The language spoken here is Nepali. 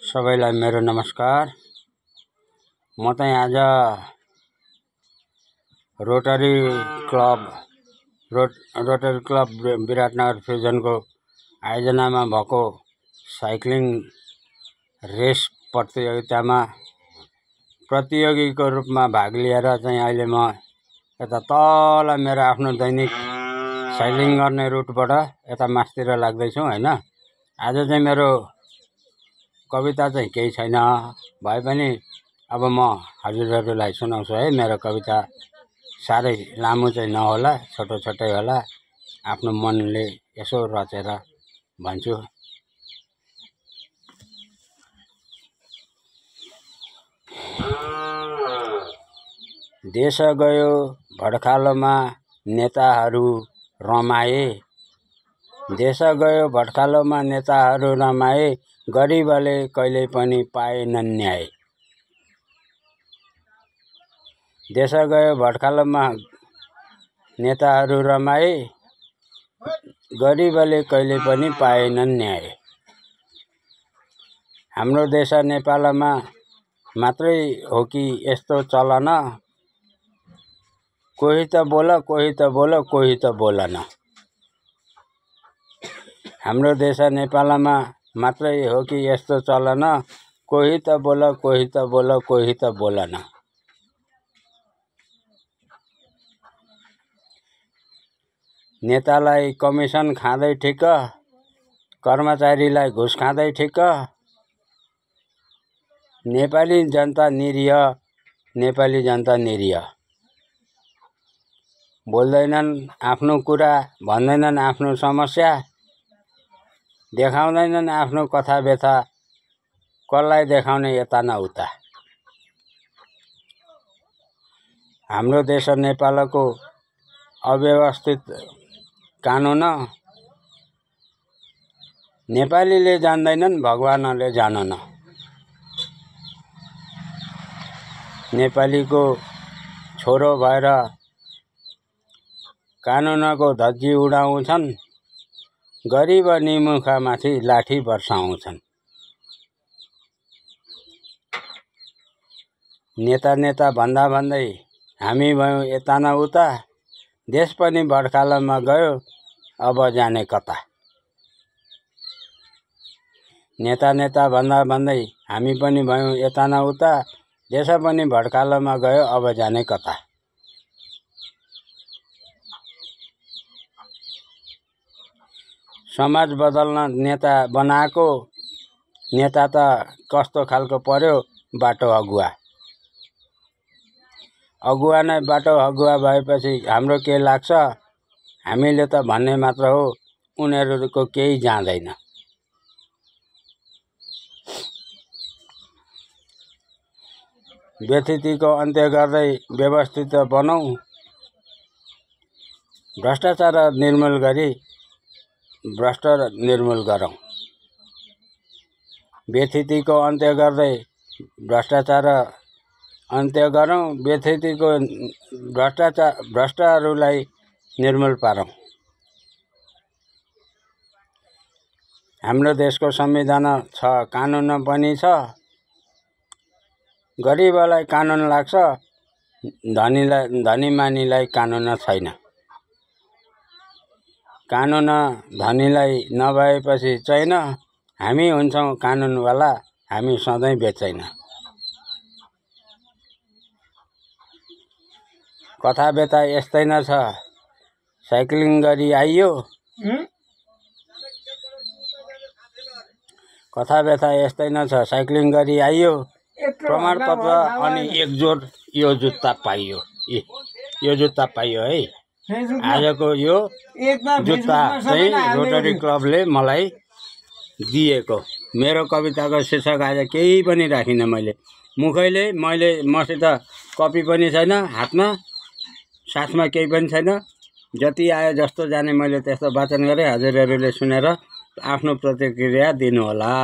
सबैलाई मेरो नमस्कार। म चाहिँ आज रोटरी क्लब विराटनगर फ्युजनको आयोजनामा भएको साइक्लिङ रेस प्रतियोगितामा प्रतियोगीको रूपमा भाग लिएर चाहिँ अहिले म यता तल मेरो आफ्नो दैनिक साइक्लिङ गर्ने रुटबाट यता मास्तिर लाग्दैछु हैन। आज चाहिँ मेरो कविता चाहिँ केही छैन भए पनि अब म हजुरहरुलाई सुनाउँछु है। मेरो कविता साह्रै लामो चाहिँ नहोला, छोटो छोटै होला। आफ्नो मनले यसो रचेर भन्छु। देश गयो भड्खालोमा नेताहरू रमाए, देश गयो भड्खालोमा नेताहरू रमाए, गरिबले कहिल्यै पनि पाएनन् न्याय। देश गयो भड्खालोमा नेताहरू रमाए, गरिबले कहिल्यै पनि पाएनन् न्याय। हाम्रो देश नेपालमा मात्रै हो कि यस्तो चलन, कोही त बोल कोही त बोल कोही त बोलन। हाम्रो देश नेपालमा मात्रै हो कि यस्तो चलन, कोही त बोल कोही त बोल कोही त बोलन। नेतालाई कमिसन खाँदै ठिक, कर्मचारीलाई घुस खाँदै ठिक, नेपाली जनता निरीह, नेपाली जनता निरीह। बोल्दैनन् आफ्नो कुरा, भन्दैनन् आफ्नो समस्या, देखाउँदैनन् आफ्नो कथा व्यथा, कसलाई देखाउने यता न उता। हाम्रो देश नेपालको अव्यवस्थित कानुन, नेपालीले जान्दैनन् भगवानले जानन। नेपालीको छोरो भएर कानुनको धज्जी उडाउँछन्, गरिब निमुखामाथि लाठी बर्साउँछन्। नेता नेता भन्दा भन्दै हामी भयौं यता न उता, देश पनि भड्खालोमा गयो अब जाने कता। नेता नेता भन्दा भन्दै हामी पनि भयौं यता न उता, देश पनि भड्खालोमा गयो अब जाने कता। समाज बदल्न नेता बनाएको, नेता त कस्तो खालको पर्यो बाटो अगुवा। अगुवा नै बाटो अगुवा भएपछि हाम्रो के लाग्छ, हामीले त भन्ने मात्र हो, उनीहरूको केही जाँदैन। व्यथितिको अन्त्य गर्दै व्यवस्थित बनौं, भ्रष्टाचार निर्मूल गरी भ्रष्ट निर्मूल गरौं। व्यथितिको अन्त्य गर्दै भ्रष्टाचार अन्त्य गरौं, व्यथितिको भ्रष्टहरूलाई निर्मूल पारौं। हाम्रो देशको संविधान छ, कानुन पनि छ, गरिबलाई कानुन लाग्छ, धनीमानीलाई कानुन छैन। कानुन धनीलाई नभएपछि चैन, हामी हुन्छौं कानुनवाला, हामी सधैँ बेचैन। कथा व्यथा यस्तै न छ, साइक्लिङ गरी आइयो, कथा व्यथा यस्तै न छ, साइक्लिङ गरी आइयो, प्रमाणपत्र अनि एकजोड यो जुत्ता पाइयो। यो जुत्ता पाइयो है। आजको यो जुत्ता चाहिँ रोटरी क्लबले मलाई दिएको। मेरो कविताको शीर्षक आज केही पनि राखिन मैले, मुखैले मसित कपी पनि छैन हातमा, साथमा केही पनि छैन। जति आयो जस्तो जाने मैले त्यस्तो वाचन गरेँ। हजुरहरूले सुनेर आफ्नो प्रतिक्रिया दिनुहोला।